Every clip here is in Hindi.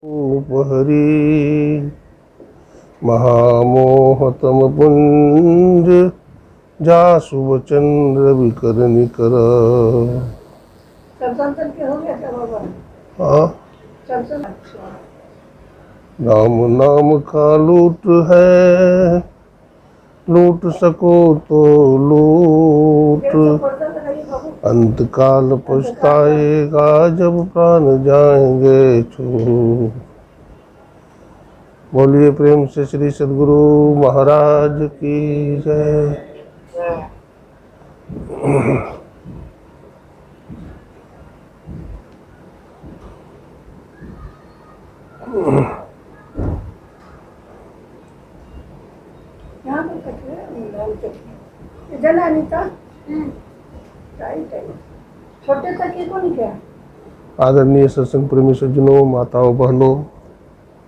उपहरी महामोहतम पुंज जासु वचन रवि कर निकर। हाँ, राम नाम का लूट है, लूट सको तो लूट, अंत काल पछताएगा जब प्राण जाएंगे छूट। बोलिए प्रेम से श्री सद्गुरु महाराज की जय। आदरणीय सत्संग प्रेमी सज्जनों, माताओं, बहनों,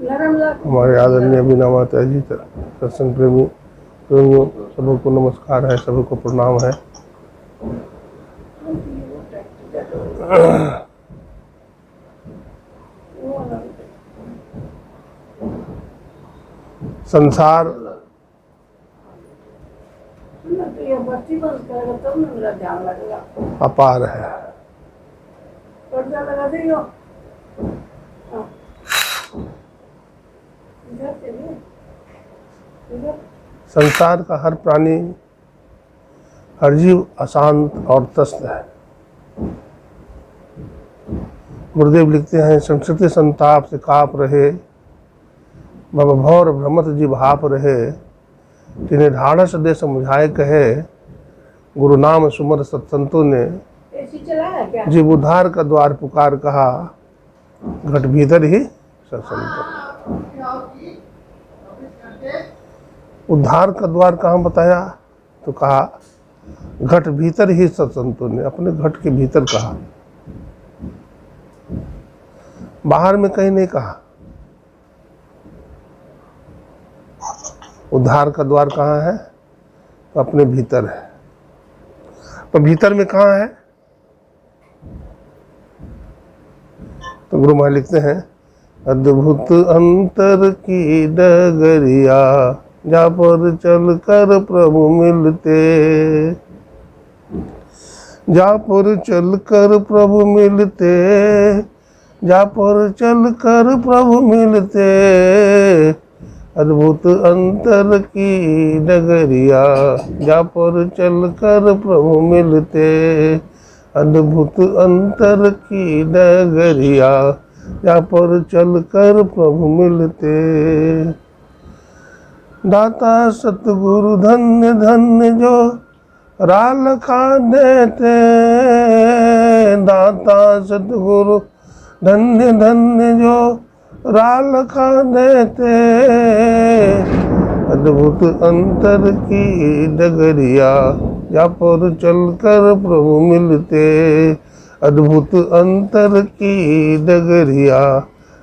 हमारे आदरणीय बीना माता जी सत्संग प्रेमियों, सभी को नमस्कार है, सभी को प्रणाम है। संसार अपार है। संसार का हर प्राणी, हर जीव अशांत और त्रस्त है। गुरुदेव लिखते हैं, संस्कृति संताप से काप रहे, भवभौर भ्रमत जी भाप रहे, तिन्हें ढाढ़स दे समझाए कहे, गुरु नाम सुमर सत्संतों ने, जीव उद्धार का द्वार पुकार कहा, घट भीतर ही सत्संतों। उद्धार का द्वार कहाँ बताया? तो कहा घट भीतर ही सत्संतों ने, अपने घट के भीतर कहा, बाहर में कहीं नहीं कहा। उद्धार का द्वार कहाँ है? तो अपने भीतर है। तो भीतर में कहाँ है? तो गुरु महाराज लिखते हैं, अद्भुत अंतर की डगरिया, जा पर चल कर प्रभु मिलते, जा पर चल कर प्रभु मिलते, जा पर चल कर प्रभु मिलते, अद्भुत अंतर की डगरिया, जा पर चल कर प्रभु मिलते, अद्भुत अंतर की डगरिया, जा पर चल कर प्रभु मिलते। दाता सतगुरु धन्य धन्य जो राल खा देते, दाता सतगुरु धन्य धन्य जो राल खा देते, अद्भुत अंतर की डगरिया, जा पर चल कर प्रभु मिलते, अद्भुत अंतर की डगरिया,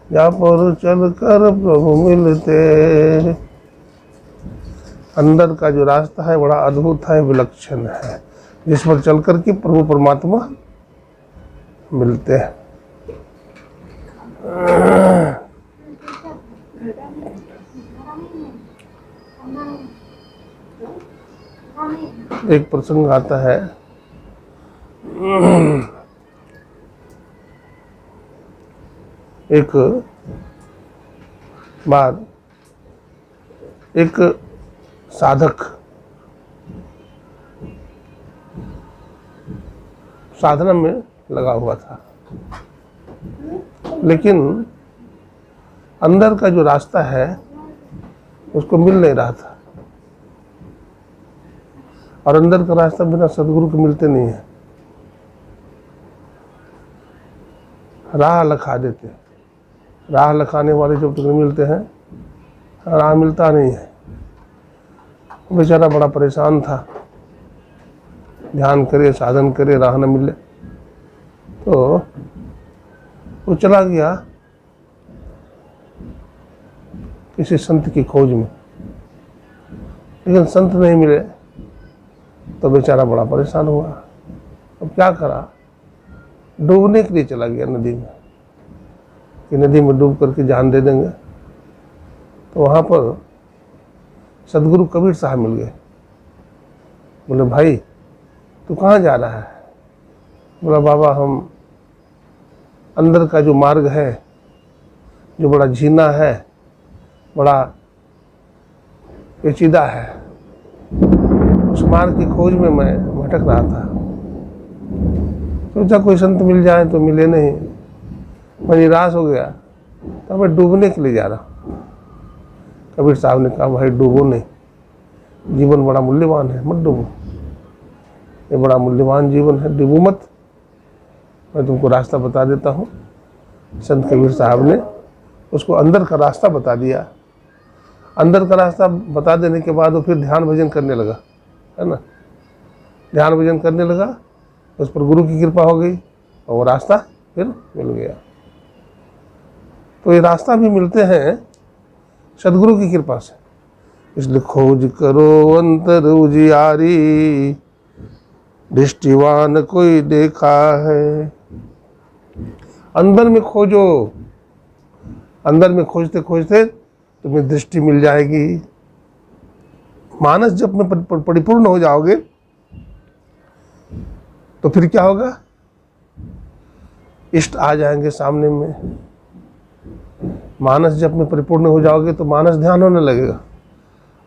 जा पर चल कर प्रभु मिलते। अंदर का जो रास्ता है बड़ा अद्भुत है, विलक्षण है, जिस पर चल कर के प्रभु परमात्मा मिलते हैं। एक प्रसंग आता है, एक बार एक साधक साधना में लगा हुआ था, लेकिन अंदर का जो रास्ता है उसको मिल नहीं रहा था, और अंदर का रास्ता बिना सदगुरु के मिलते नहीं है। राह लखा देते, राह लखाने वाले जब तक नहीं मिलते हैं, राह मिलता नहीं है। बेचारा बड़ा परेशान था, ध्यान करे, साधन करे, राह न मिले, तो वो चला गया किसी संत की खोज में, लेकिन संत नहीं मिले, तो बेचारा बड़ा परेशान हुआ। अब क्या करा? डूबने के लिए चला गया नदी में। कि नदी में डूब करके जान दे देंगे। तो वहाँ पर सदगुरु कबीर साहब मिल गए। बोले भाई तू कहाँ जा रहा है? बोला बाबा हम अंदर का जो मार्ग है, जो बड़ा झीना है, बड़ा पेचीदा है, उस मार्ग की खोज में मैं भटक रहा था। सोचा कोई संत मिल जाए, तो मिले नहीं। मैं निराश हो गया, तो मैं डूबने के लिए जा रहा हूँ। कबीर साहब ने कहा भाई डूबो नहीं, जीवन बड़ा मूल्यवान है, मत डूबो, ये बड़ा मूल्यवान जीवन है, डूबो मत, मैं तुमको रास्ता बता देता हूँ। संत कबीर साहब ने उसको अंदर का रास्ता बता दिया। अंदर का रास्ता बता देने के बाद वो फिर ध्यान भजन करने लगा, है ना। ध्यान भजन करने लगा, उस पर गुरु की कृपा हो गई और वो रास्ता फिर मिल गया। तो ये रास्ता भी मिलते हैं सदगुरु की कृपा से। इसलिए खोज करो अंतर उजियारी, दृष्टिवान कोई देखा है। अंदर में खोजो, अंदर में खोजते खोजते तुम्हें दृष्टि मिल जाएगी। मानस जब में परिपूर्ण हो जाओगे तो फिर क्या होगा? इष्ट आ जाएंगे सामने में। मानस जब में परिपूर्ण हो जाओगे तो मानस ध्यान होने लगेगा।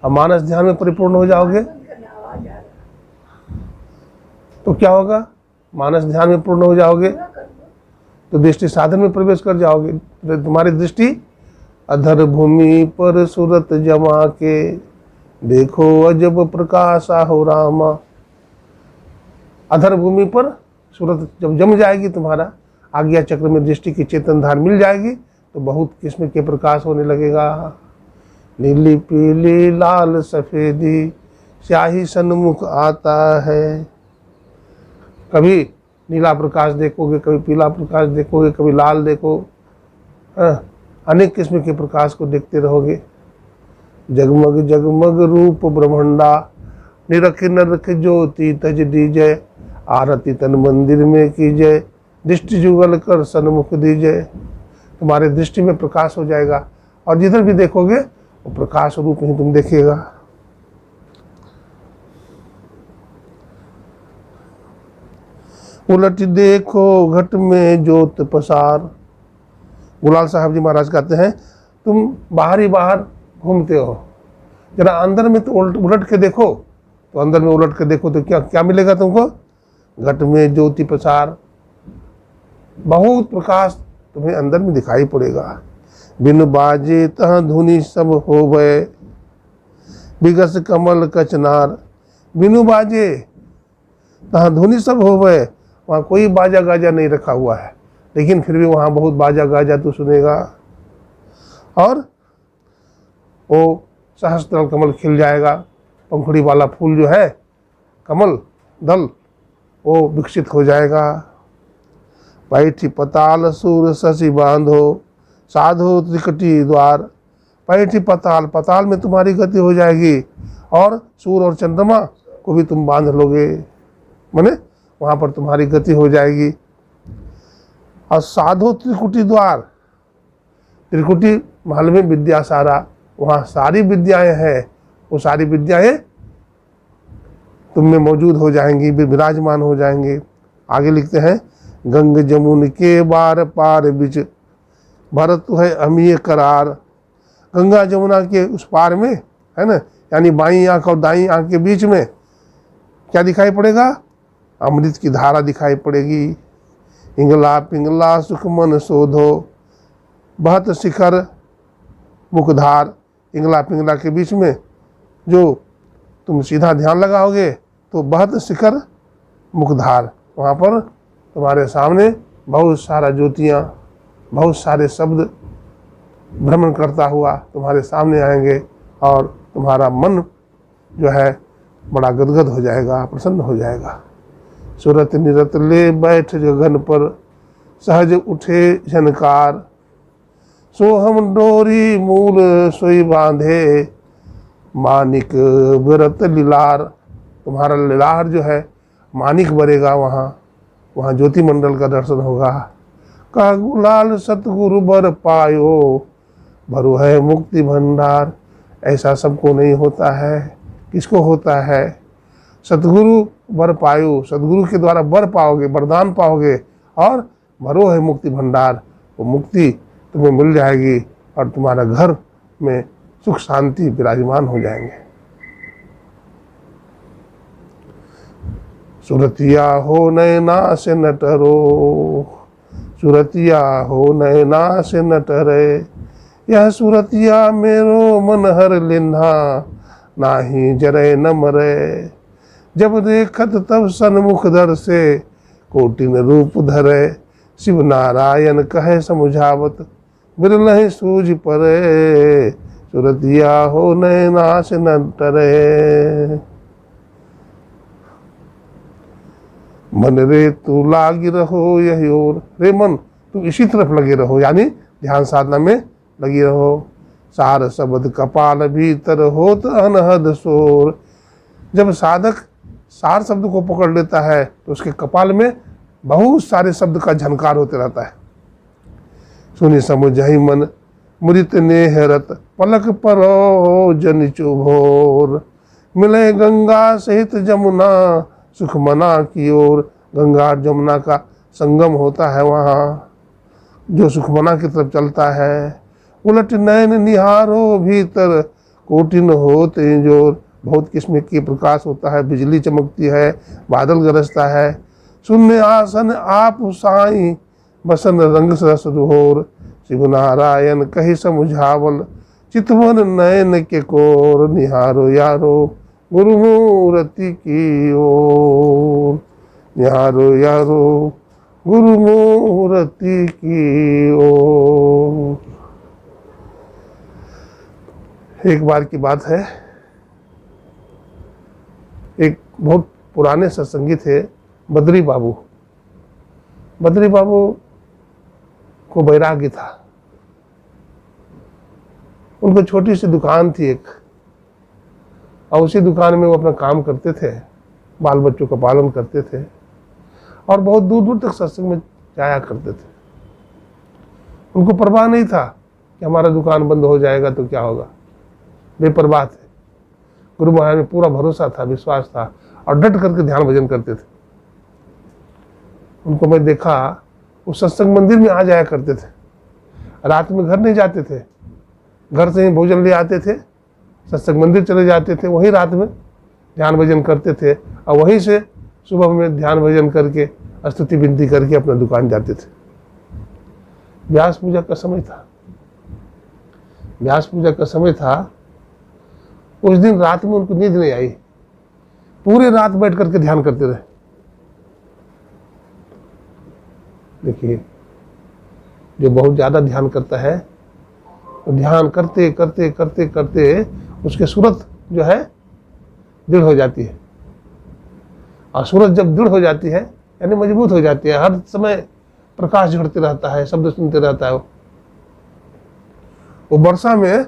अब मानस ध्यान में परिपूर्ण हो जाओगे तो क्या होगा? मानस ध्यान में पूर्ण हो जाओगे तो दृष्टि साधन में प्रवेश कर जाओगे। तो तुम्हारी दृष्टि अधर भूमि पर सूरत जमा के, देखो अजब प्रकाश हो रामा। अधर भूमि पर सूरत जब जम जाएगी, तुम्हारा आज्ञा चक्र में दृष्टि की चेतन धार मिल जाएगी, तो बहुत किस्म के प्रकाश होने लगेगा। नीली पीली लाल सफेदी स्याही सन्मुख आता है। कभी नीला प्रकाश देखोगे, कभी पीला प्रकाश देखोगे, कभी लाल देखो, अनेक किस्म के प्रकाश को देखते रहोगे। जगमग जगमग रूप ब्रह्मंडा, निरख नरख ज्योति तज दीजय, आरती तन मंदिर में कीजय, दृष्टि जुगल कर सन्मुख दीजय। तुम्हारे दृष्टि में प्रकाश हो जाएगा और जिधर भी देखोगे वो प्रकाश रूप ही तुम देखेगा। उलट देखो घट में ज्योत पसार। गुलाल साहब जी महाराज कहते हैं तुम बाहर ही बाहर घूमते हो, जरा अंदर में तो उलट के देखो। तो अंदर में उलट के देखो तो क्या क्या मिलेगा तुमको? घट में ज्योति प्रसार, बहुत प्रकाश तुम्हें अंदर में दिखाई पड़ेगा। बिन बाजे तह धुनि सब होवे, बिगस कमल कचनार। बिनु बाजे तह धुनि सब होवे, वहाँ कोई बाजा गाजा नहीं रखा हुआ है, लेकिन फिर भी वहाँ बहुत बाजा गाजा तो सुनेगा। और वो सहस्त्र कमल खिल जाएगा, पंखुड़ी वाला फूल जो है कमल दल, वो विकसित हो जाएगा। पैठी पताल सूर शशि बांधो, साधो त्रिकटी द्वार। पैठी पताल, पताल में तुम्हारी गति हो जाएगी और सूर और चंद्रमा को भी तुम बांध लोगे, माने वहाँ पर तुम्हारी गति हो जाएगी। और साधो त्रिकुटी द्वार, त्रिकुटी महल में विद्या सारा, वहाँ सारी विद्याएं हैं, वो सारी विद्याएं तुम में मौजूद हो जाएंगी, विराजमान हो जाएंगे। आगे लिखते हैं गंग जमुन के बार पार बिच, भरत है अमीय करार। गंगा जमुना के उस पार में, है ना, यानी बाईं आंख और दाईं आंख के बीच में क्या दिखाई पड़ेगा? अमृत की धारा दिखाई पड़ेगी। इंगला पिंगला सुखमन शोधो, बहत शिखर मुखधार। इंगला पिंगला के बीच में जो तुम सीधा ध्यान लगाओगे तो बहत शिखर मुखधार, वहाँ पर तुम्हारे सामने बहुत सारा ज्योतियाँ, बहुत सारे शब्द भ्रमण करता हुआ तुम्हारे सामने आएंगे और तुम्हारा मन जो है बड़ा गदगद हो जाएगा, प्रसन्न हो जाएगा। सूरत निरत ले बैठ गगन पर, सहज उठे झनकार। सो हम डोरी मूल सोई बांधे, मानिक बिरत लीलार। तुम्हारा लीलार जो है मानिक बरेगा, वहाँ ज्योति मंडल का दर्शन होगा। का गुलाल सतगुरु बर पायो, भरो है मुक्ति भंडार। ऐसा सबको नहीं होता है, किसको होता है? सतगुरु बर पायो, सतगुरु के द्वारा बर पाओगे, वरदान पाओगे, और भरो है मुक्ति भंडार, वो मुक्ति तुम्हें मिल जाएगी और तुम्हारा घर में सुख शांति विराजमान हो जाएंगे। सुरतिया हो नैना से न टरो, सुरतिया हो नैना से न टरे, यह सुरतिया मेरो मन हर लिन्हा, नाही जरे न मरे। जब देखत तब सन्मुख दर से, कोटिन रूप धरे, शिव नारायण कहे समझावत, बिरलहि सूझ परे, सुरतिया हो नैना से न टरे। मन रे तू लागी रहो यही ओर, रे मन तू इसी तरफ लगे रहो, यानी ध्यान साधना में लगी रहो। सार शब्द कपाल भीतर होत अनहद शोर, जब साधक सार शब्द को पकड़ लेता है तो उसके कपाल में बहुत सारे शब्द का झनकार होते रहता है। सुनी समुझहि मन मुदित नेहरत, पलक परो जन चुभोर, मिले गंगा सहित जमुना, सुख मना की ओर। गंगा और जमुना का संगम होता है वहाँ, जो सुखमना की तरफ चलता है। उलट नयन निहारो भीतर, कोटिन होते जोर, बहुत किस्म की प्रकाश होता है, बिजली चमकती है, बादल गरजता है। शून्य आसन आप साई, बसन रंग सरस रोर, शिव नारायण कही समुझावल, चितवन नयन के कोर। निहारो यारो गुरु मूर्ति की ओर, निहारो यारो गुरु मूर्ति की ओर। एक बार की बात है, एक बहुत पुराने सत्संगी थे बद्री बाबू। बद्री बाबू को वैराग्य था। उनको छोटी सी दुकान थी एक, और उसी दुकान में वो अपना काम करते थे, बाल बच्चों का पालन करते थे, और बहुत दूर दूर तक सत्संग में जाया करते थे। उनको परवाह नहीं था कि हमारा दुकान बंद हो जाएगा तो क्या होगा, बेपरवाह थे। गुरु महाराज में पूरा भरोसा था, विश्वास था, और डट करके ध्यान भजन करते थे। उनको मैं देखा, उस सत्संग मंदिर में आ जाया करते थे, रात में घर नहीं जाते थे, घर से ही भोजन ले आते थे, सत्संग मंदिर चले जाते थे, वहीं रात में ध्यान भजन करते थे, और वहीं से सुबह में ध्यान भजन करके स्तुति विनती करके अपना दुकान जाते थे। व्यास पूजा का समय था, व्यास पूजा का समय था। उस दिन रात में उनको नींद नहीं आई, पूरे रात बैठ करके ध्यान करते रहे। देखिए, जो बहुत ज़्यादा ध्यान करता है, तो ध्यान करते करते करते करते उसकी सूरत जो है दृढ़ हो जाती है, और सूरत जब दृढ़ हो जाती है यानी मजबूत हो जाती है, हर समय प्रकाश झड़ते रहता है, शब्द सुनते रहता है। वो वर्षा में,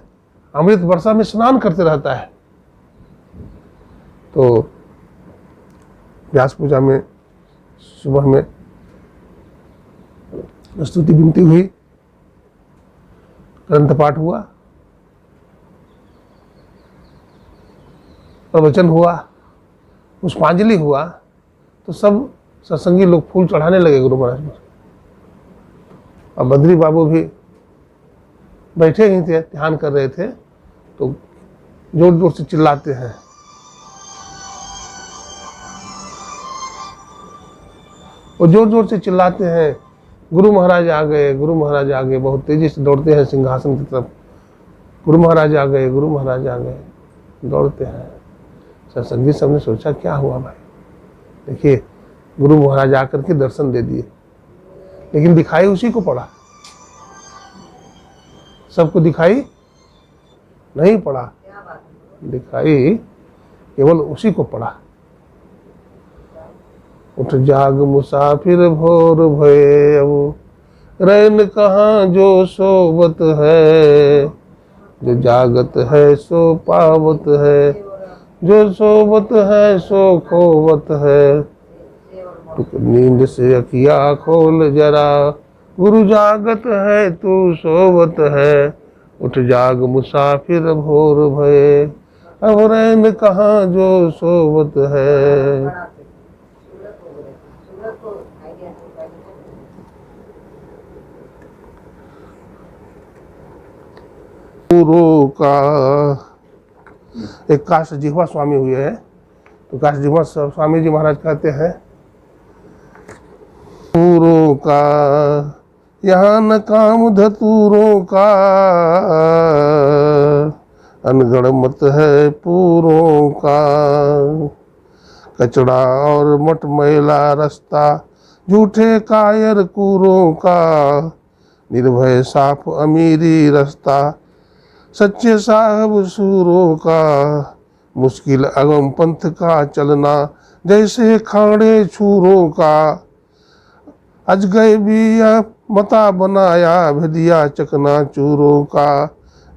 अमृत वर्षा में स्नान करते रहता है। तो व्यास पूजा में सुबह में स्तुति विनती हुई, ग्रंथ पाठ हुआ, प्रवचन हुआ, पुष्पांजलि हुआ, तो सब सत्संगी लोग फूल चढ़ाने लगे गुरु महाराज में। और बद्री बाबू भी बैठे ही थे, ध्यान कर रहे थे, तो जोर जोर से चिल्लाते हैं, वो जोर जोर से चिल्लाते हैं, गुरु महाराज आ गए, गुरु महाराज आ गए। बहुत तेजी से दौड़ते हैं सिंहासन की तरफ, गुरु महाराज आ गए, गुरु महाराज आ गए, दौड़ते हैं। सत्संगी सब ने सोचा क्या हुआ भाई, देखिए गुरु महाराज आकर के दर्शन दे दिए, लेकिन दिखाई उसी को पड़ा, सबको दिखाई नहीं पड़ा, दिखाई केवल उसी को पड़ा। उठ जाग मुसाफिर भोर भये, अब रैन कहाँ जो सोबत है, जो जागत है सो पावत है, जो सोबत है सो खोवत है। नींद से अखिया खोल जरा, गुरु जागत है तू सोवत है, उठ जाग मुसाफिर भोर भये, अब रैन कहाँ जो सोवत है। पूरो का एक काश जिह्वा स्वामी हुए हैं, तो काश जिह्वा स्वामी जी महाराज कहते हैं, पूरो का यहाँ न काम धतूरों का, अनगढ़ मत है पूरों का। कचड़ा और मट मैला रास्ता, झूठे कायर कूरों का, निर्भय साफ अमीरी रास्ता, सच्चे साहब सूरों का। मुश्किल अगम पंथ का चलना, जैसे खाड़े छूरों का। अज गए बिया मता बनाया, भेदिया चकना चूरों का।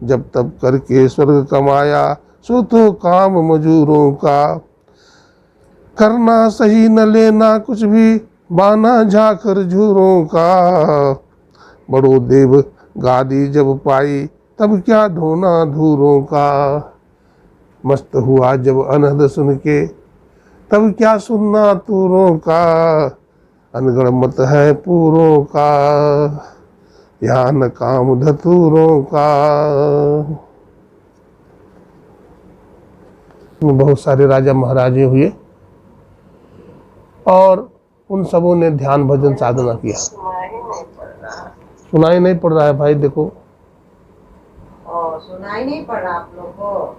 जब तब करके स्वर्ग कमाया, सो तो काम मजूरों का। करना सही न लेना कुछ भी, बाना झाकर झूरों का। बड़ो देव गादी जब पाई, तब क्या ढोना धूरों का। मस्त हुआ जब अनहद सुन के, तब क्या सुनना तूरों का। अनगढ़ मत है पूरों का, यहाँ न काम धतूरों का। बहुत सारे राजा महाराजे हुए और उन सबों ने ध्यान भजन साधना किया। सुनाई नहीं पड़ रहा है भाई, देखो सुनाई नहीं पड़ रहा आप लोग को।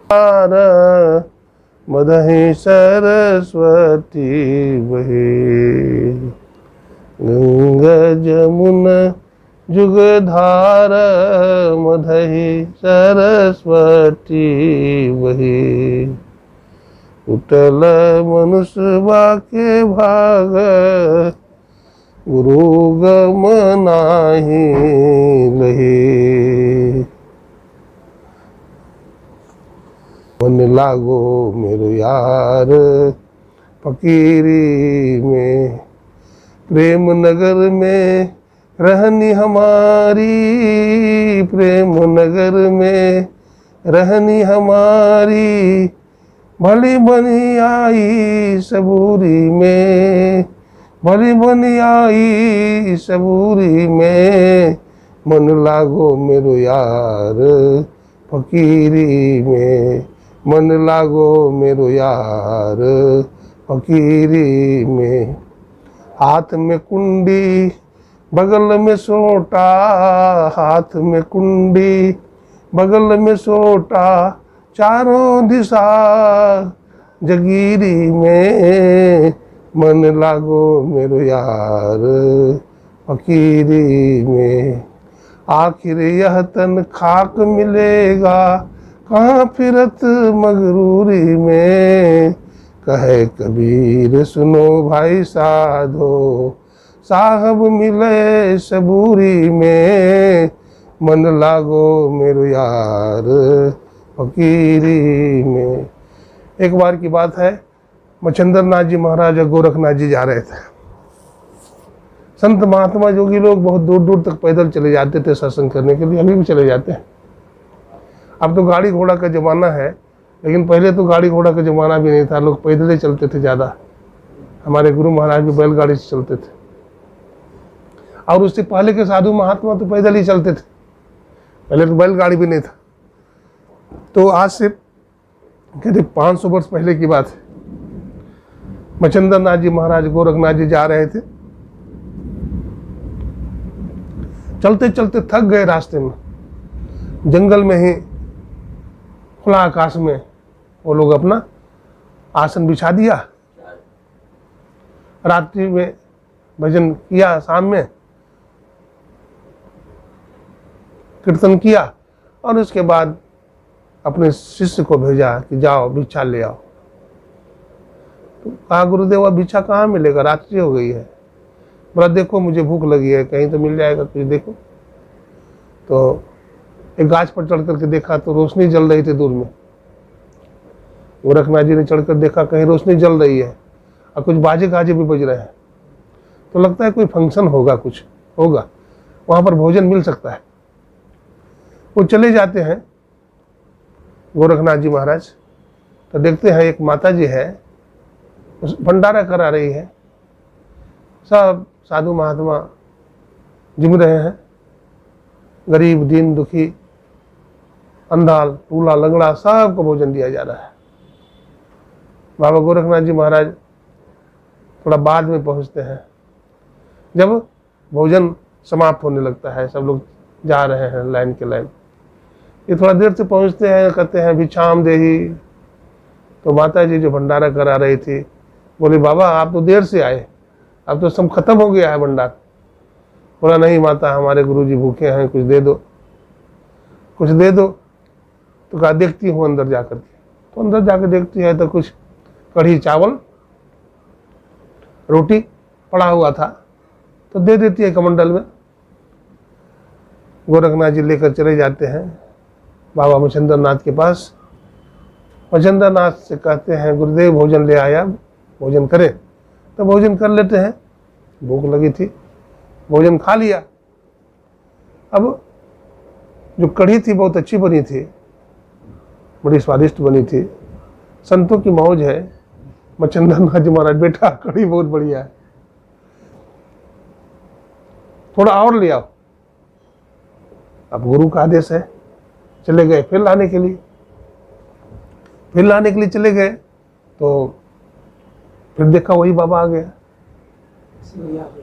मदहि सरस्वती बहे, गंगा जमुना जुगधार, मदहि सरस्वती बहे। उठल मनुष्य बाके भाग, गुरु गम नाही लहे। मन लागो मेरो यार फकीरी में, प्रेम नगर में रहनी हमारी। प्रेम नगर में रहनी हमारी, भली बनी आई सबूरी में। भली बनी आई सबूरी में, मन लागो मेरो यार फकीरी में। मन लागो मेरो यार फकीरी में। हाथ में कुंडी बगल में सोटा, हाथ में कुंडी बगल में सोटा, चारों दिशा जगीरी में। मन लागो मेरो यार फकीरी में। आखिर यह तन खाक मिलेगा, कहाँ फिरत मगरूरी में। कहे कबीर सुनो भाई साधो, साहब मिले सबूरी में। मन लागो मेरो यार फकीरी में। एक बार की बात है, मच्छिंद्र नाथ जी महाराज और गोरखनाथ जी जा रहे थे। संत महात्मा योगी लोग बहुत दूर दूर तक पैदल चले जाते थे सत्संग करने के लिए, अभी भी चले जाते हैं। अब तो गाड़ी घोड़ा का ज़माना है, लेकिन पहले तो गाड़ी घोड़ा का ज़माना भी नहीं था, लोग पैदल ही चलते थे ज़्यादा। हमारे गुरु महाराज भी बैलगाड़ी से चलते थे, और उससे पहले के साधु महात्मा तो पैदल ही चलते थे, पहले तो बैलगाड़ी भी नहीं था। तो आज से करीब 500 वर्ष पहले की बात है। मच्छिंद्र नाथ जी महाराज गोरखनाथ जी जा रहे थे, चलते चलते थक गए रास्ते में। जंगल में ही खुला आकाश में वो लोग अपना आसन बिछा दिया, रात्रि में भजन किया, शाम में कीर्तन किया, और उसके बाद अपने शिष्य को भेजा कि जाओ भिक्षा ले आओ। तो कहा गुरुदेव अब भिक्षा कहाँ मिलेगा, रात्रि हो गई है। बोला देखो मुझे भूख लगी है, कहीं तो मिल जाएगा कुछ, देखो। तो एक गाछ पर चढ़ करके देखा तो रोशनी जल रही थी दूर में। गोरखनाथ जी ने चढ़कर देखा कहीं रोशनी जल रही है और कुछ बाजे गाजे भी बज रहे हैं, तो लगता है कोई फंक्शन होगा, कुछ होगा। वहाँ पर भोजन मिल सकता है। वो चले जाते हैं गोरखनाथ जी महाराज, तो देखते हैं एक माता जी है, उस भंडारा करा रही है। सब साधु महात्मा जिम रहे हैं, गरीब दीन दुखी अंधाल टूला लंगड़ा सबको भोजन दिया जा रहा है। बाबा गोरखनाथ जी महाराज थोड़ा बाद में पहुंचते हैं। जब भोजन समाप्त होने लगता है, सब लोग जा रहे हैं लाइन के लाइन, ये थोड़ा देर से पहुंचते हैं, कहते हैं भिक्षाम देही। तो माता जी जो भंडारा करा रही थी बोली, बाबा आप तो देर से आए, अब तो सब खत्म हो गया है भंडार। बोला, नहीं माता, हमारे गुरुजी भूखे हैं, कुछ दे दो, कुछ दे दो। तो कहा देखती हूँ अंदर जाकर के। तो अंदर जाकर देखती है तो कुछ कढ़ी चावल रोटी पड़ा हुआ था, तो दे देती है कमंडल में। गोरखनाथ जी लेकर चले जाते हैं बाबा मच्छिंद्र नाथ के पास। मच्छिंद्र नाथ से कहते हैं, गुरुदेव भोजन ले आया, भोजन करें। तो भोजन कर लेते हैं, भूख लगी थी, भोजन खा लिया। अब जो कढ़ी थी बहुत अच्छी बनी थी, बड़ी स्वादिष्ट बनी थी। संतों की मौज है। मच्छिंद्र नाथ जी महाराज, बेटा कढ़ी बहुत बढ़िया है, थोड़ा और ले आओ। अब गुरु का आदेश है, चले गए फिर लाने के लिए। फिर लाने के लिए चले गए तो फिर देखा वही बाबा आ गया,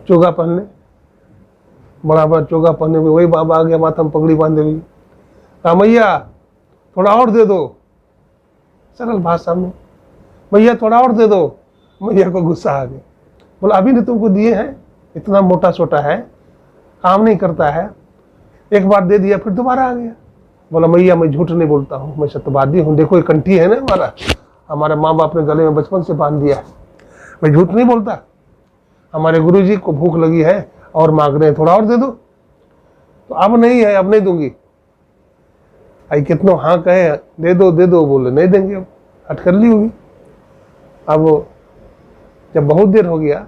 चोगा पहनने, बड़ा बड़ा चोगा पहनने में वही बाबा आ गया, माथा में पगड़ी बांधे हुई। कहा, मैया थोड़ा और दे दो, सरल भाषा में, मैया थोड़ा और दे दो। मैया को गुस्सा आ गया। बोला, अभी ने तुमको दिए हैं, इतना मोटा छोटा है, काम नहीं करता है, एक बार दे दिया फिर दोबारा आ गया। बोला, मैया मैं झूठ नहीं बोलता हूँ, मैं सत्यवादी हूँ, देखो ये कंठी है ना, हमारे माँ बाप ने गले में बचपन से बांध दिया है, मैं झूठ नहीं बोलता। हमारे गुरुजी को भूख लगी है और मांग रहे हैं, थोड़ा और दे दो। तो अब नहीं है, अब नहीं दूंगी। आई कितनों हाँ कहे, दे दो, बोले नहीं देंगे, अब हट कर ली होगी। अब जब बहुत देर हो गया,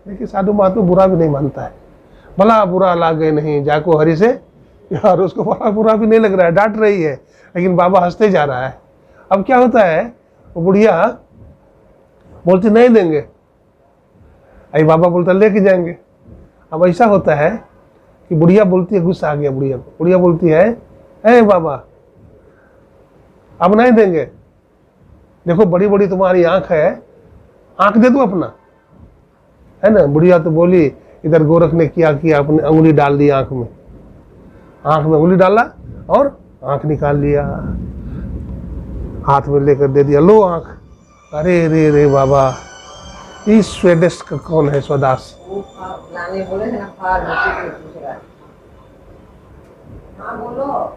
देखिए साधु महात्मा बुरा भी नहीं मानता है, भला बुरा लागे नहीं जाको हरि से, यार उसको बड़ा बुरा भी नहीं लग रहा है, डांट रही है, लेकिन बाबा हंसते जा रहा है। अब क्या होता है, वो बुढ़िया बोलती नहीं देंगे, आई बाबा बोलता लेके जाएंगे। अब ऐसा होता है कि बुढ़िया बोलती है, गुस्सा आ गया बुढ़िया को, बुढ़िया बोलती है, ए बाबा अब नहीं देंगे, देखो बड़ी बड़ी तुम्हारी आंख है, आंख दे दो अपना, है ना। बुढ़िया तो बोली, इधर गोरख ने क्या किया, अपने अंगुली डाल दी आंख में, आंख में उंगली डाला और आंख निकाल लिया, हाथ में लेकर दे दिया, लो आंख। अरे रे रे बाबा, इस स्वेडेश का कौन है स्वदास? वो लाने बोले थे ना, फार उसी को पूछ रहा है। हाँ बोलो।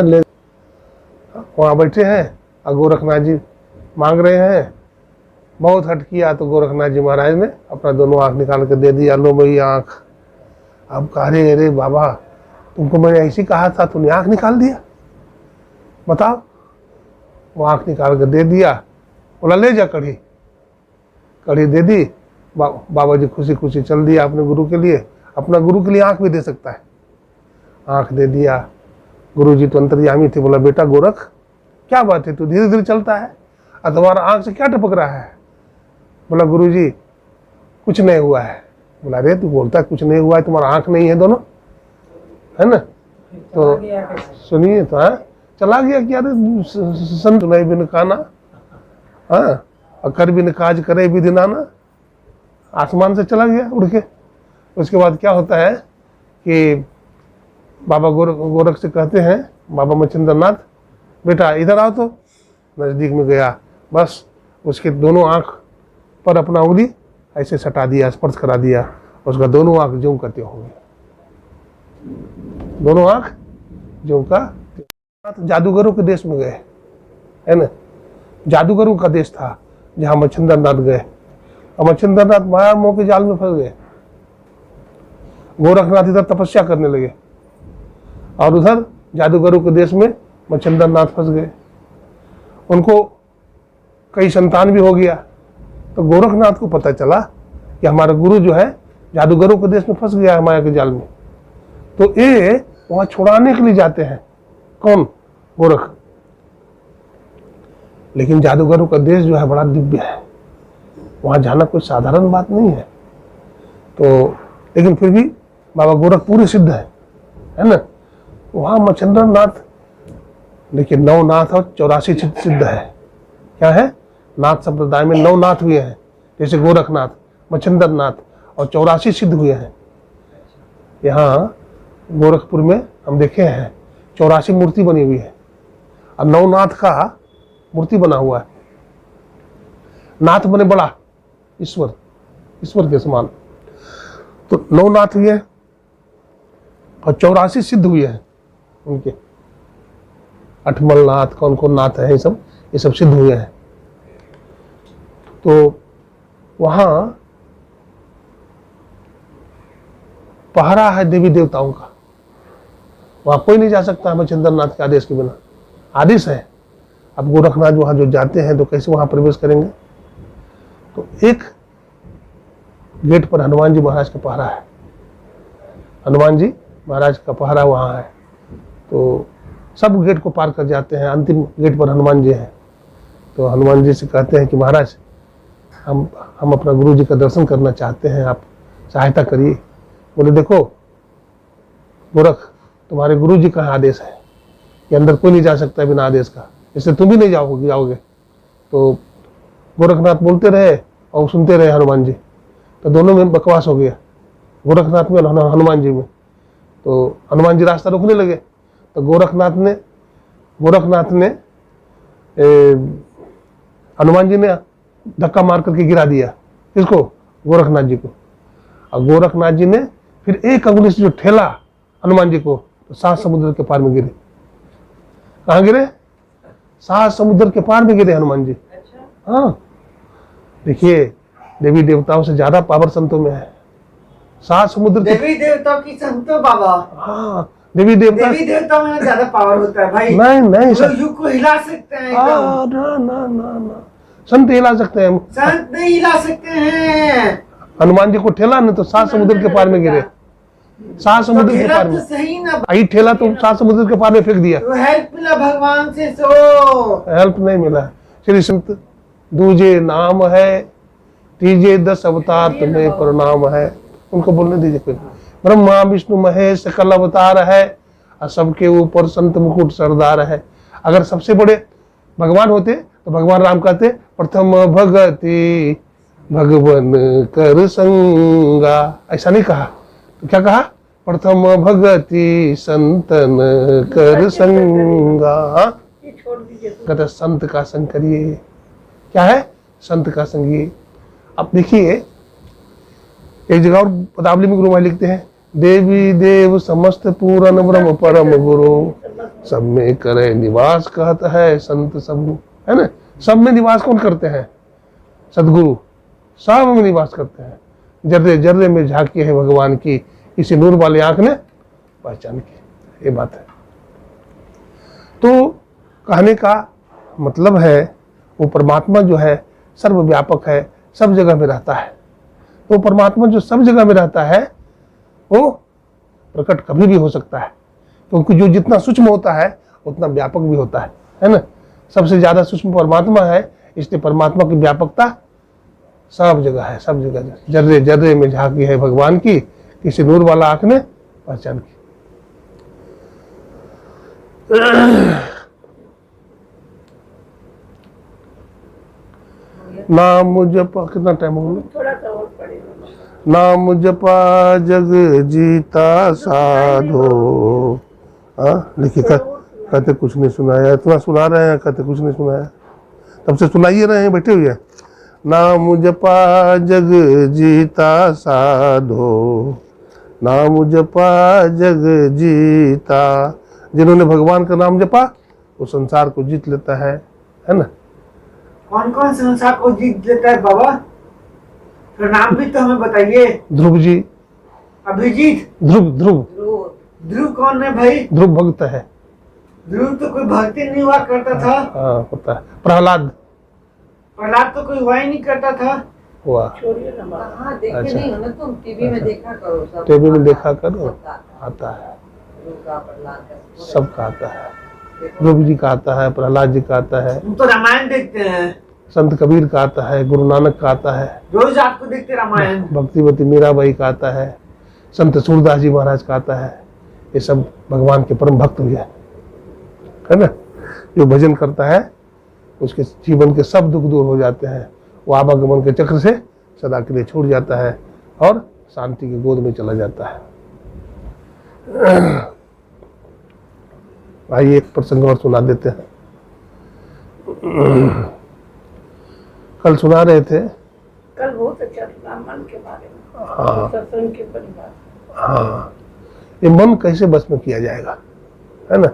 ले वहाँ बैठे हैं और गोरखनाथ जी मांग रहे हैं। बहुत हट किया तो गोरखनाथ जी महाराज ने अपना दोनों आंख निकाल के दे दिया, लो भाई आंख। अब कह रहे, अरे बाबा तुमको मैंने ऐसी कहा था, तुमने आंख निकाल दिया, बताओ। वो आंख निकाल के दे दिया, बोला ले जा कढ़ी, कढ़ी दे दी। बाबा जी खुशी खुशी चल दिया अपने गुरु के लिए, अपना गुरु के लिए आंख भी दे सकता है, आंख दे दिया। गुरु जी तो अंतर्यामी थे, बोला बेटा गोरख क्या बात है, तू धीरे धीरे चलता है और तुम्हारा आंख से क्या टपक रहा है? बोला गुरु जी कुछ नहीं हुआ है। बोला अरे तू बोलता है कुछ नहीं हुआ है, तुम्हारा आंख नहीं है दोनों, है ना। तो सुनिए तो, हाँ चला गया क्या, संत नहीं बिन काना, हाँ और कर बिन काज करे विधि नाना, आसमान से चला गया उड़ के। उसके बाद क्या होता है कि बाबा गोरख से कहते हैं, बाबा मच्छिंद्र नाथ बेटा इधर आओ, तो नज़दीक में गया, बस उसके दोनों आंख पर अपना उंगली ऐसे सटा दिया, स्पर्श करा दिया, उसका दोनों आंख ज्यों करते हो गए, दोनों आंख ज्यों का। जादूगरों के देश में गए, है ना, जादूगरों का देश था जहाँ मच्छिंद्र नाथ गए, और मच्छिंद्र नाथ माया मोह के जाल में फंस गए। गोरखनाथ इधर तपस्या करने लगे और उधर जादूगरों के देश में मच्छिंद्र नाथ फंस गए, उनको कई संतान भी हो गया। तो गोरखनाथ को पता चला कि हमारा गुरु जो है जादूगरों के देश में फंस गया है, माया के जाल में। तो ये वहां छुड़ाने के लिए जाते हैं। कौन? गोरख। लेकिन जादूगरों का देश जो है बड़ा दिव्य है, वहां जाना कोई साधारण बात नहीं है। तो लेकिन फिर भी बाबा गोरख पूरे सिद्ध है ना। वहां मच्छिंद्र नाथ, देखिए 9 नाथ और 84 सिद्ध है। क्या है? नाथ संप्रदाय में 9 नाथ हुए हैं, जैसे गोरखनाथ, मच्छिंद्र नाथ और 84 सिद्ध हुए हैं। यहाँ गोरखपुर में हम देखे हैं 84 मूर्ति बनी हुई है और 9 नाथ का मूर्ति बना हुआ है। नाथ बने बड़ा, ईश्वर, ईश्वर के समान। तो 9 नाथ हुए और 84 सिद्ध हुए हैं उनके। अठमल नाथ, कौन कौन नाथ है, ये सब सिद्ध हुए हैं। तो वहां पहरा है देवी देवताओं का, वहां कोई नहीं जा सकता है मच्छिंद्र नाथ के आदेश के बिना। आदेश है। अब गोरखनाथ वहां जो जाते हैं तो कैसे वहां प्रवेश करेंगे? तो एक गेट पर हनुमान जी महाराज का पहरा है, हनुमान जी महाराज का पहरा वहां है। तो सब गेट को पार कर जाते हैं, अंतिम गेट पर हनुमान जी हैं। तो हनुमान जी से कहते हैं कि महाराज हम अपना गुरु जी का दर्शन करना चाहते हैं, आप सहायता करिए। बोले देखो गोरख, तुम्हारे गुरु जी का आदेश है कि अंदर कोई नहीं जा सकता बिना आदेश का, इसलिए तुम भी नहीं जाओगे। तो गोरखनाथ बोलते रहे और सुनते रहे हनुमान जी। तो दोनों में बकवास हो गया, गोरखनाथ में और हनुमान जी में। तो हनुमान जी रास्ता रोकने लगे। तो गोरखनाथ ने हनुमान जी ने धक्का मार करके गिरा दिया। किसको? गोरखनाथ जी को। और गोरखनाथ जी ने फिर एक अंगुली से जो ठेला हनुमान जी को, तो 7 समुद्र के पार में गिरे। कहाँ गिरे? 7 समुद्र के पार में गिरे हनुमान जी। हाँ, देखिए देवी देवताओं से ज्यादा पावर संतों में है। 7 समुद्र देवी देवताओं की संतो बाबा। हाँ, देवी देवता में ज्यादा पावर होता है भाई। नहीं लोग युग को हिला सकते हैं एकदम। ना, संत हिला सकते हैं, संत नहीं हिला सकते हैं। हनुमान जी को ठेला न तो 7 समुद्र के पार में गिरे। 7 समुद्र के पार में सही ना, आई ठेला तो 7 समुद्र के पार में फेंक दिया। तो हेल्प मिला भगवान से, सो हेल्प नहीं मिला। श्री संत दूजे नाम है, तीजे 10 अवतार तुम्हें प्रणाम है। उनको बोलने दीजिए। कोई ब्रह्मा विष्णु महेश सकल अवतार है और सबके ऊपर संत मुकुट सरदार है। अगर सबसे बड़े भगवान होते तो भगवान राम कहते प्रथम भगति भगवन कर संगा, ऐसा नहीं कहा। तो क्या कहा? प्रथम भगति संतन कर संगा। कहते संत का संग करिए। क्या है? संत का संगी। अब देखिए एक जगह और पदावली में गुरु महाराज लिखते हैं, देवी देव समस्त पूरन ब्रह्म परम गुरु, सब में करे निवास कहत है संत सब। है ना? सब में निवास कौन करते हैं? सदगुरु सब में निवास करते हैं। जर्रे जर्रे में झांकी है भगवान की, इसी नूर वाली आंख ने पहचान की। ये बात है। तो कहने का मतलब है वो परमात्मा जो है सर्वव्यापक है, सब जगह में रहता है। तो परमात्मा जो सब जगह में रहता है वो प्रकट कभी भी हो सकता है, क्योंकि जो जितना सूक्ष्म होता है उतना व्यापक भी होता है ना। सबसे ज्यादा सूक्ष्म परमात्मा है, इसलिए परमात्मा की व्यापकता सब जगह है, सब जगह। जर्रे जर्रे में झांकी है भगवान की, किसी नूर वाला आंख ने पहचान की। नाम जपा, कितना टाइम हो गया? थोड़ा सा और पड़ेगा। नाम जपा जग जीता साधो। हाँ, लिखिए। कहते कुछ नहीं सुनाया, इतना सुना रहे हैं, कहते कुछ नहीं सुनाया। तब से सुनाइए रहे हैं, बैठे हुए हैं। नाम जपा जग जीता साधो, नाम जपा जग जीता। जिन्होंने भगवान का नाम जपा वो संसार को जीत लेता है ना। कौन कौन संसार को जीत लेता है बाबा? तो नाम भी तो हमें बताइए। ध्रुव जी, अभिजीत, ध्रुव ध्रुव ध्रुव कौन है भाई? ध्रुव भक्त है। ध्रुव तो कोई भक्ति नहीं हुआ करता था। हाँ होता है। प्रहलाद प्रहलाद तो कोई हुआ ही नहीं करता था। हुआ। छोड़िए ना बात। हाँ देखे अच्छा। नहीं हो ना तुम, टीवी में देखा करो सब। टीवी में देखा करो, सबका आता है, दुर्गा प्रहलाद का सबका आता है। ध्रुव जी का आता है, प्रहलाद जी का आता है, तुम तो रामायण देखते हैं, संत कबीर का आता है, गुरु नानक का आता है, रोज रात को देखते रामायण। भक्तिवती मीराबाई का आता है, संत सूरदास जी महाराज का आता है। ये सब भगवान के परम भक्त हुए है ना। जो भजन करता है उसके जीवन के सब दुख दूर हो जाते हैं। वो आवागमन के चक्र से सदा के लिए छूट जाता है और शांति की गोद में चला जाता है। आइए एक प्रसंग और सुना देते हैं। कल सुना रहे थे। कल बहुत अच्छा सुना मन के बारे में। हाँ सत्संग के परिवार। हाँ, ये मन कैसे बस में किया जाएगा, है ना।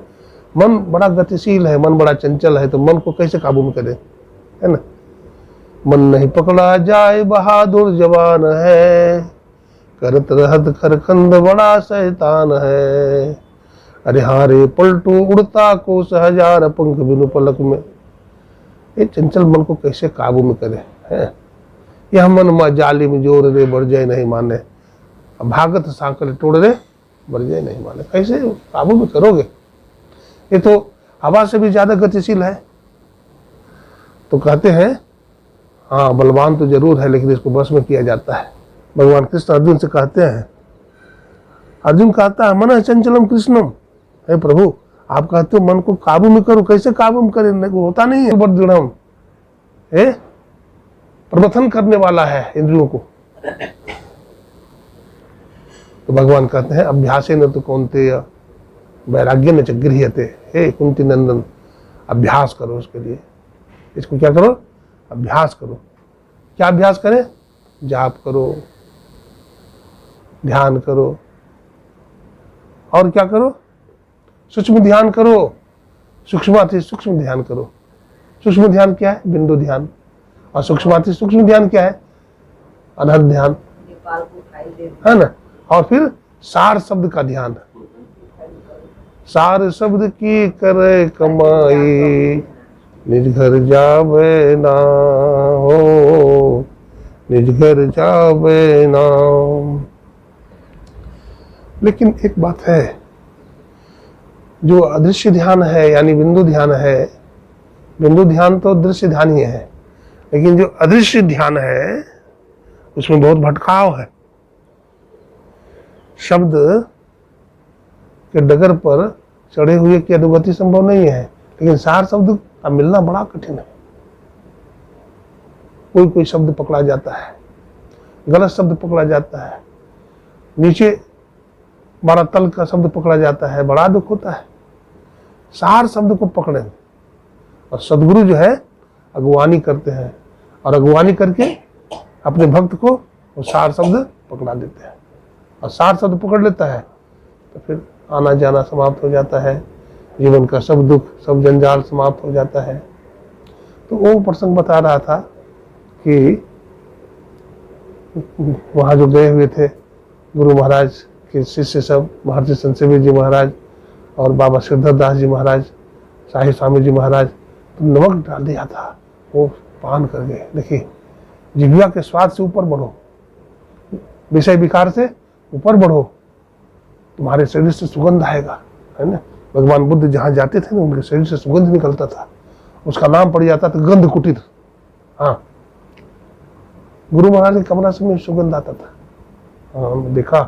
मन बड़ा गतिशील है, मन बड़ा चंचल है, तो मन को कैसे काबू में करें, है ना। मन नहीं पकड़ा जाए बहादुर जवान है, करत रहत खरखंड बड़ा शैतान है। अरे हाँ रे पलटू उड़ता कोस हजार पंख बिनु पलक में। ये चंचल मन को कैसे काबू में करे है। यह मन मा जाली में जोर रे बढ़ जाए नहीं माने, भागत साकल तोड़ रे बढ़ जाए नहीं माने। कैसे काबू में करोगे। ये तो हवा से भी ज्यादा गतिशील है। तो कहते हैं हाँ बलवान तो जरूर है, लेकिन इसको बस में किया जाता है। भगवान कृष्ण अर्जुन से कहते हैं, अर्जुन कहता है मन चंचलम कृष्णम, हे प्रभु आप कहते हो मन को काबू में करो, कैसे काबू में करें, होता नहीं है। दृढ़म है, प्रमथन करने वाला है इंद्रियों को। तो भगवान कहते हैं अभ्यासे न तो कौनते वैराग्य न च गृह्यते। हे कुंती नंदन अभ्यास करो उसके लिए। इसको क्या करो, अभ्यास करो। क्या अभ्यास करें, जाप करो, ध्यान करो, और क्या करो, सूक्ष्म ध्यान करो, सूक्ष्माति सूक्ष्म ध्यान करो। सूक्ष्म ध्यान क्या है, बिंदु ध्यान। और सूक्ष्माति सूक्ष्म ध्यान क्या है, अनहद ध्यान, नेपाल को खाई दे। है ना। और फिर सार शब्द का ध्यान, सार शब्द की करे कमाई, निज घर जावे ना हो, निज घर जावे ना। लेकिन एक बात है, जो अदृश्य ध्यान है यानी बिंदु ध्यान है, बिंदु ध्यान तो दृश्य ध्यान ही है, लेकिन जो अदृश्य ध्यान है उसमें बहुत भटकाव है। शब्द के डगर पर चढ़े हुए की अनुगति संभव नहीं है, लेकिन सार शब्द का मिलना बड़ा कठिन है। कोई कोई शब्द पकड़ा जाता है, गलत शब्द पकड़ा जाता है, नीचे 12 तल का शब्द पकड़ा जाता है, बड़ा दुख होता है। सार शब्द को पकड़े, और सदगुरु जो है अगुवानी करते हैं, और अगुवानी करके अपने भक्त को वो सार शब्द पकड़ा देते हैं। और सार शब्द पकड़ लेता है तो फिर आना जाना समाप्त हो जाता है, जीवन का सब दुख सब जंजाल समाप्त हो जाता है। तो वो प्रसंग बता रहा था कि वहाँ जो गए हुए थे गुरु महाराज के शिष्य सब, महर्षि संत जी महाराज और बाबा सिद्धर दास जी महाराज, साहिब स्वामी जी महाराज, तो नमक डाल दिया था, वो पान कर गए। देखिए जिह्वा के स्वाद से ऊपर बढ़ो, विषय विकार से ऊपर बढ़ो, तुम्हारे शरीर से सुगंध आएगा, है ना। भगवान बुद्ध जहाँ जाते थे ना उनके शरीर से सुगंध निकलता था, उसका नाम पड़ जाता था गंध कुटीर। हाँ, गुरु महाराज के कमरा से में सुगंध आता था। हाँ, हमने देखा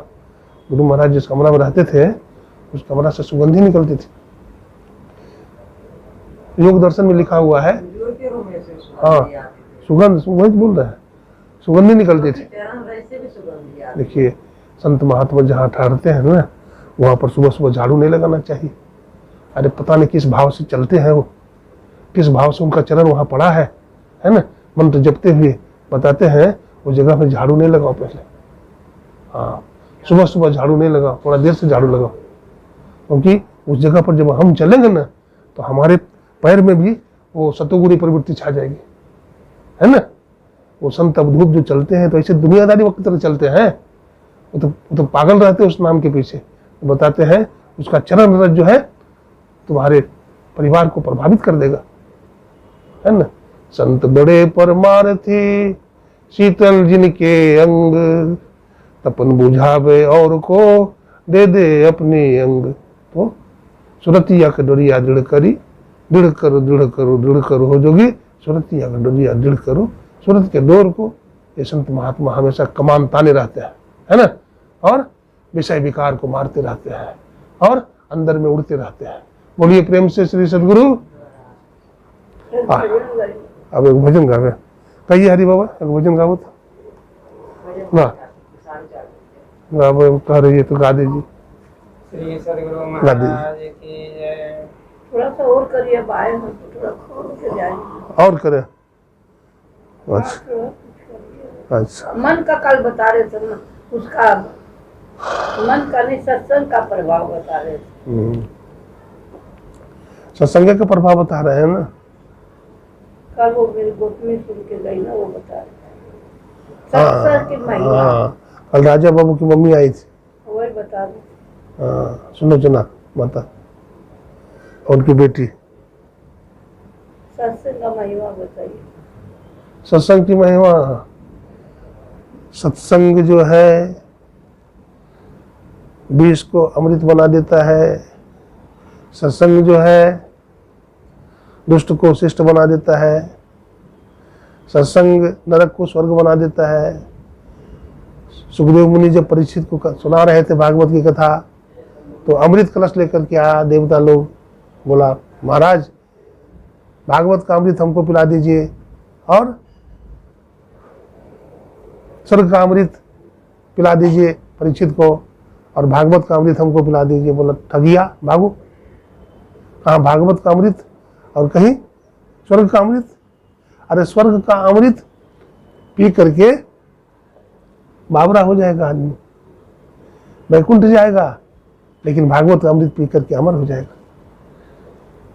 गुरु महाराज जिस कमरा में रहते थे उस कमरा से सुगंध ही निकलती थी। योग दर्शन में लिखा हुआ है, हाँ सुगंध, वही बोल रहे हैं, सुगंध ही निकलती थी। देखिए संत महात्मा जहाँ ठहरते हैं ना, वहाँ पर सुबह सुबह झाड़ू नहीं लगाना चाहिए। अरे पता नहीं किस भाव से चलते हैं वो, किस भाव से उनका चरण वहाँ पड़ा है ना। मंत्र जपते हुए बताते हैं वो जगह में झाड़ू नहीं लगाओ पहले। हाँ, सुबह सुबह झाड़ू नहीं लगाओ, थोड़ा देर से झाड़ू लगाओ, क्योंकि उस जगह पर जब हम चलेंगे ना तो हमारे पैर में भी वो सतोगुणी प्रवृत्ति छा जाएगी, है ना। वो संत अवधूत जो चलते हैं तो ऐसे दुनियादारी वक्त तरह चलते हैं, वो तो पागल रहते हैं उस नाम के पीछे। बताते हैं उसका चरण रज जो है तुम्हारे परिवार को प्रभावित कर देगा, है ना। संत बड़े परमार्थी शीतल जिनके अंग, तपन बुझावे और को दे दे अपने अंग। तो सुरतिया के डोरिया दृढ़ करी, दृढ़ करो दृढ़ करो दृढ़ करो हो जोगी, सुरतिया का डोरिया दृढ़ करो। सूरत के डोर को ये संत महात्मा हमेशा कमान ताने रहते हैं, है ना, और विषय विकार को मारते रहते हैं और अंदर में उड़ते रहते हैं। बोलिए प्रेम से श्री सदगुरु। अब एक भजन गा रहे, कहिए हरि बाबा एक भजन गाओ तो ना, अब कह रही है तो गा दीजिए। श्री सदगुरु गा दीजिए। महाराज की जय। थोड़ा सा और करिए, बाएं हाथ को थोड़ा खोल के जाइए। और करे। अच्छा थोड़ा कुछ करिए। अच्छा, मन का कल बता रहे थे ना, उसका मन का नहीं, सत्संग का प्रभाव बता रहे थे। सत्संग का प्रभाव बता रहे हैं ना। कल वो मेरी गोतनी सुन के गई ना, वो बता रहे थे सत्संग की महिमा, हाँ, कल राजा बाबू की मम्मी आई थी। वही बता रहे। हाँ, सुनो जना माता उनकी बेटी। सत्संग का महिमा बताइए। सत्संग की महिमा, सत्संग जो है विष को अमृत बना देता है। सत्संग जो है दुष्ट को शिष्ट बना देता है। सत्संग नरक को स्वर्ग बना देता है। सुखदेव मुनि जब परीक्षित को सुना रहे थे भागवत की कथा, तो अमृत कलश लेकर के आया देवता लोग, बोला महाराज भागवत का अमृत हमको पिला दीजिए और स्वर्ग का अमृत पिला दीजिए परीक्षित को, और भागवत का अमृत हमको पिला दीजिए। बोला ठगिया भागो, कहाँ भागवत का अमृत और कहीं स्वर्ग का अमृत। अरे स्वर्ग का अमृत पी करके बाबरा हो जाएगा आदमी, वैकुंठ जाएगा, लेकिन भागवत का अमृत पी करके अमर हो जाएगा।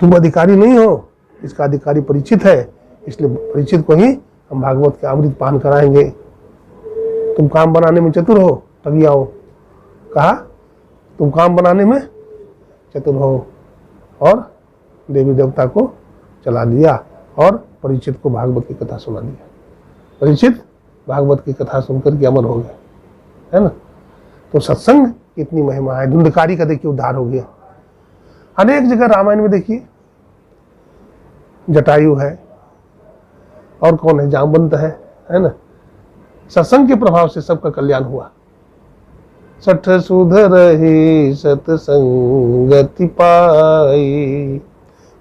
तुम अधिकारी नहीं हो, इसका अधिकारी परीक्षित है, इसलिए परीक्षित को ही हम भागवत का अमृत पान कराएंगे। तुम काम बनाने में चतुर हो, तभी आओ। कहा तुम काम बनाने में चतुर हो, और देवी देवता को चला दिया और परीक्षित को भागवत की कथा सुना दिया। परीक्षित भागवत की कथा सुनकर के अमर हो गए, है ना। तो सत्संग की इतनी महिमा है। धुंधकारी का देखिए उद्धार हो गया। अनेक जगह रामायण में देखिए जटायु है और कौन है, जामवंत है ना। सत्संग के प्रभाव से सबका कल्याण हुआ। सठ सुधरहि सतसंगति पाई,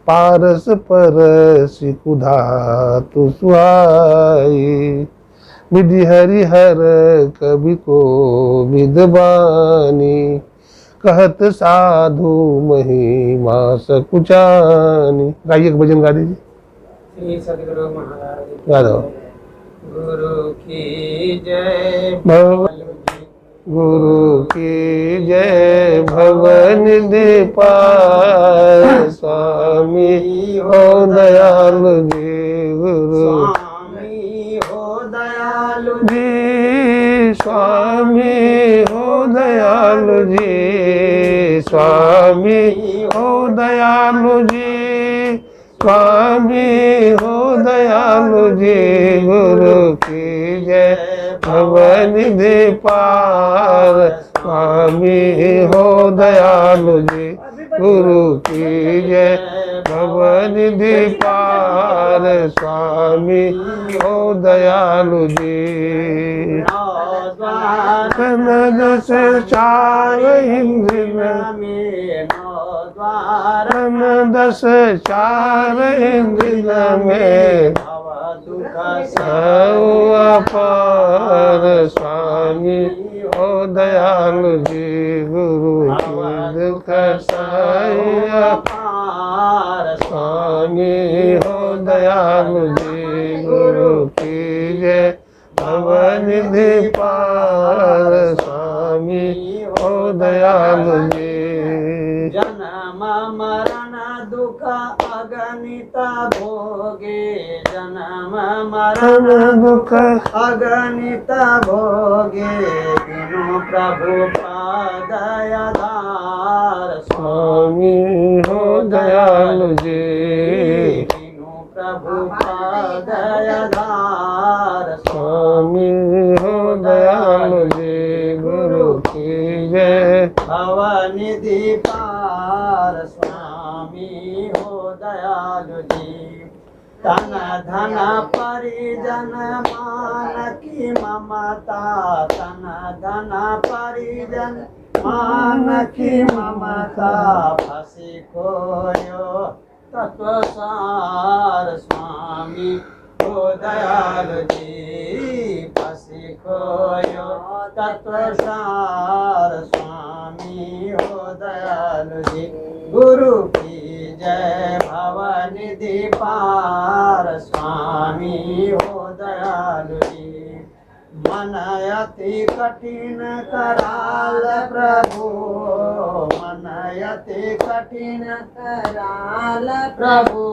पारस परसि कुधातु सुहाई। विधि हरिहर कवि को विद्वानी, कहत साधु महिमा सकुचानी। गाइए एक भजन गा दीजिए। श्री सदगुरु महाराज गा दो। गुरु की जय। गुरु की जय भवनिधि पार, स्वामी हो दयालु जी। गुरु स्वामी हो दयालु जी, स्वामी हो दयालु जी। स्वामी हो दयालु जी, स्वामी हो दयालु जी। गुरु की जय भवनिधि पार, स्वामी हो दयालु जी। गुरु की जय भवनिधि पार, स्वामी हो दयालु जी। कनन से चार इंद्र में, कनन दस चार इंद्र में, पार स्वामी हो दयालु जी। गुरु की दुख साया पार, स्वामी हो दयालु जी। गुरु की जय भवनिधि पार, स्वामी हो दयालु जी। जन्म मरण दुख अगणित भोगे जन्म मरण दुख अगणित भोगे बिनु प्रभु पादय धार स्वामी हो दयालु जी, बिनु प्रभु पादय धार स्वामी हो दयालु जी, गुरु की जय। भवनिधि पार स्वामी हो दयालु जी, तन धन परिजन मान की ममता, तन धन परिजन मान की ममता, फंसी खोयो तत्व सार स्वामी हो दयालु जी, फंसी खोयो तत्व सार स्वामी हो दयालु जी, गुरु की जय। भवनिधि पार स्वामी हो दयालु जी, मन अति कठिन कराल प्रभु, मन अति कठिन कराल प्रभु,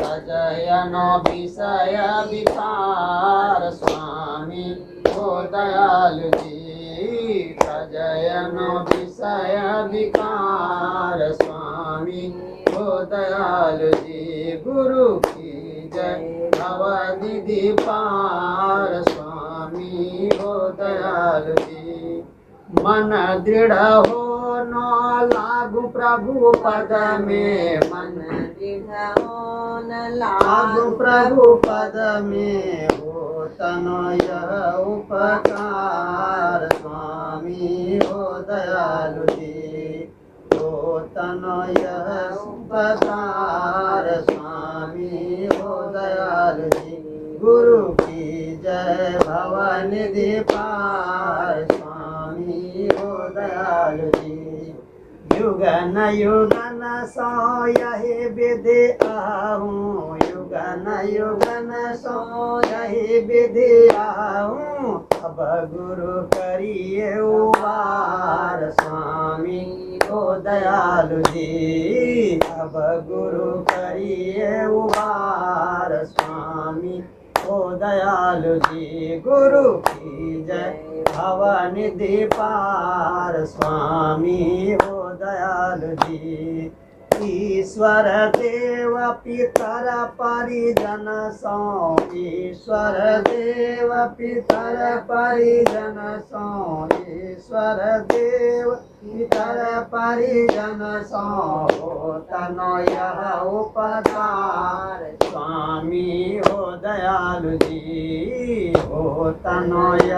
तजयन विषय विकार स्वामी हो दयालु जी, तजयन विषय विकार स्वामी हो दयालु जी, गुरु की जय। भवनिधि पार स्वामी हो दयालु जी, मन दृढ़ हो न लागू प्रभु पद में, मन दृढ़ हो न लागू प्रभु पद में, हो तनय उपकार स्वामी हो दयालु जी, हो तनय उपकार स्वामी हो दयालु जी, गुरु की जय। भवनिधि पार स्वामी हो दयालु जी, युगन युगन सो यही विधि आहूँ, युगन युगन सो यही विधि आहूँ, अब गुरु करिए उबार स्वामी हो दयालु जी, अब गुरु करिए उबार स्वामी हो दयालु जी, गुरु की जय। भवनिधि पार स्वामी हो दयालु जी, ईश्वर देव पितर परिजन सो, ईश्वर देव पितर परिजन सो, ईश्वर देव पितर परिजन सो, हो तनय उपकार स्वामी हो दयालु जी, हो तनय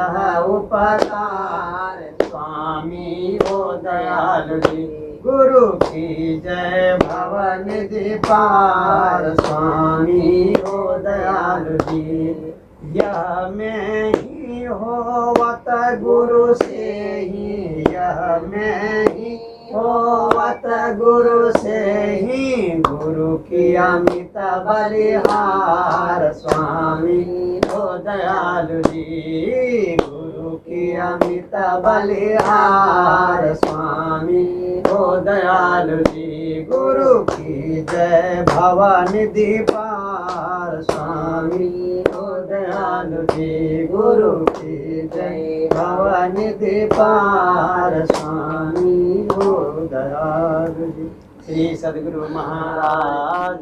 उपकार स्वामी हो दयालु जी, गुरु की जय। भवनिधि पार स्वामी हो दयालु जी, यह में ही होवत गुरु से ही, यह में ही होवत गुरु से ही, गुरु की अमित बलिहार स्वामी हो दयालु जी, गुरु की अमित बलिहार स्वामी हो दयालु जी, गुरु की जय। भवनिधि पार स्वामी हो दयालु जी, गुरु की जय। भवनिधि पार स्वामी हो दयालु जी। श्री सद्गुरु महाराज